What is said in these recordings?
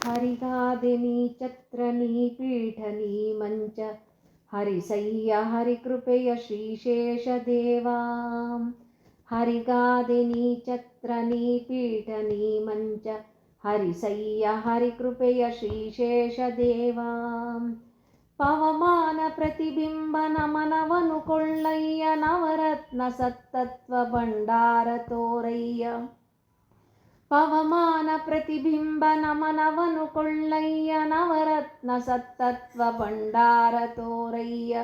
ಹರಿಗಾದೆನಿ ಛತ್ರನಿ ಪೀಠನಿ ಮಂಚ ಹರಿಸಯ್ಯ ಹರಿಕೃಪೆಯ ಶ್ರೀಶೇಷದೇವಾ. ಹರಿಗಾದೆನಿ ಛತ್ರನಿ ಪೀಠನಿ ಮಂಚ ಹರಿಸಯ್ಯ ಹರಿಕೃಪೆಯ ಶ್ರೀಶೇಷದೇವಾ. ಪವಮಾನ ಪ್ರತಿಬಿಂಬ ನಮನವನು ಕೊಳ್ಳಯ್ಯ ನವರತ್ನ ಸತ್ತತ್ವ ಭಂಡಾರ ತೋರಯ್ಯ. ಪವಮಾನ ಪ್ರತಿಬಿಂಬ ನಮನವನು ಕೊಳ್ಳಯ್ಯ ನವರತ್ನ ಸತ್ತತ್ವ ಭಂಡಾರ ತೋರಯ್ಯ.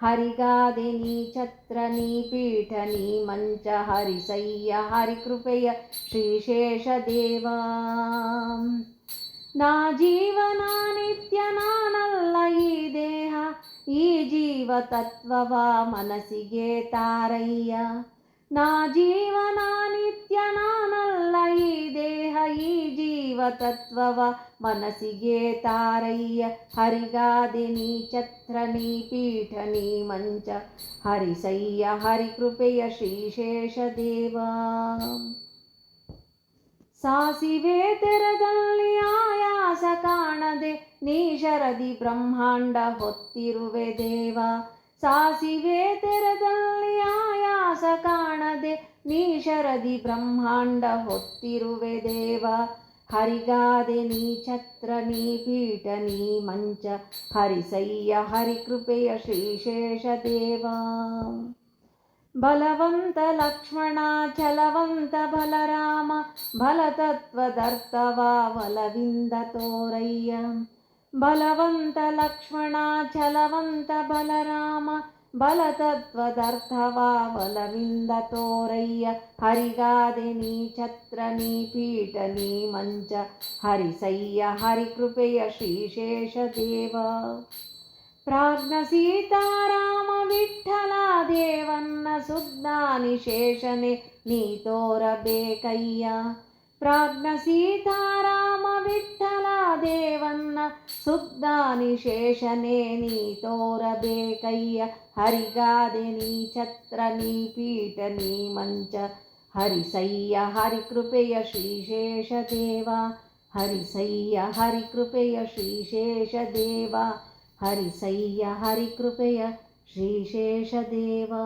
ಹರಿಗಾದೆನಿ ಛತ್ರನಿ ಪೀಠನಿ ಮಂಚ ಹರಿಸಯ್ಯ ಹರಿಕೃಪೆಯ ಶ್ರೀಶೇಷದೇವಾ. ನಾ ಜೀವನ ನಿತ್ಯ ನಾನಲ್ಲ ಈ ದೇಹ, ಈ ಜೀವ ತತ್ವವ ಮನಸ್ಸಿಗೆ ತಾರಯ್ಯ. ನಾ ಜೀವನ ನಿತ್ಯ ನಾನಲ್ಲ ಈ ದೇಹ, ಈ ಜೀವ ತತ್ವವ ಮನಸ್ಸಿಗೆ ತಾರಯ್ಯ. ಹರಿಗಾದೆನಿ ಛತ್ರನಿ ಪೀಠನಿ ಮಂಚ ಹರಿಸಯ್ಯ ಹರಿಕೃಪೆಯ ಶ್ರೀಶೇಷದೇವಾ. ಸಾಸಿವೆ ತೆರದಲ್ಲಿ ಆಯಾಸ ಕಾಣದೆ ನೀ ಶರದಿ ಬ್ರಹ್ಮಾಂಡ ಹೊತ್ತಿರುವೆ ದೇವ. ಸಾಸಿವೆ ತೆರದಲ್ಲಿ ಆಯಾಸ ಕಾಣದೆ ನೀ ಶರದಿ ಬ್ರಹ್ಮಾಂಡ ಹೊತ್ತಿರುವೆ ದೇವ. ಹರಿಗಾದೆನಿ ಛತ್ರನಿ ಪೀಠನಿ ಮಂಚ ಹರಿಸಯ್ಯ ಹರಿಕೃಪೆಯ ಶ್ರೀಶೇಷದೇವಾ. ಬಲವಂತ ಲಕ್ಷ್ಮಣ ಛಲವಂತ ಬಲರಾಮ ಬಲತತ್ವದರ್ಥವ ಒಲವಿಂದ ತೋರಯ್ಯ. ಬಲವಂತ ಲಕ್ಷ್ಮಣ ಛಲವಂತ ಬಲರಾಮ ಬಲತತ್ವದರ್ಥವ ಒಲವಿಂದ ತೋರಯ್ಯ. ಹರಿಗಾದೆನಿ ಛತ್ರನಿ ಪೀಠನಿ ಮಂಚ ಹರಿಸಯ್ಯ ಹರಿಕೃಪೆಯ ಶ್ರೀಶೇಷದೇವಾ. ಪ್ರಾಜ್ಞ ಸೀತಾರಾಮ ವಿಠ್ಠಲ ದೇವನ್ನ ಸುಜ್ಞಾನಿ ಶೇಷನೆ ನೀ ತೋರಬೇಕಯ್ಯ. ಪ್ರಾಜ್ಞ ಸೀತಾರಾಮ ವಿಠ್ಠಲ ದೇವನ್ನ ಸುಜ್ಞಾನಿ ಶೇಷನೆ ನೀ ತೋರಬೇಕಯ್ಯ. ಹರಿಗಾದೆನಿ ಛತ್ರನಿ ಪೀಠನಿ ಮಂಚ ಹರಿಸಯ್ಯ ಹರಿಕೃಪೆಯ ಶ್ರೀಶೇಷದೇವಾ. ಹರಿಸಯ್ಯ ಹರಿಕೃಪೆಯ ಶ್ರೀಶೇಷದೇವಾ. ಹರಿಸಯ್ಯ ಹರಿಕೃಪೆಯ ಶ್ರೀಶೇಷದೇವಾ.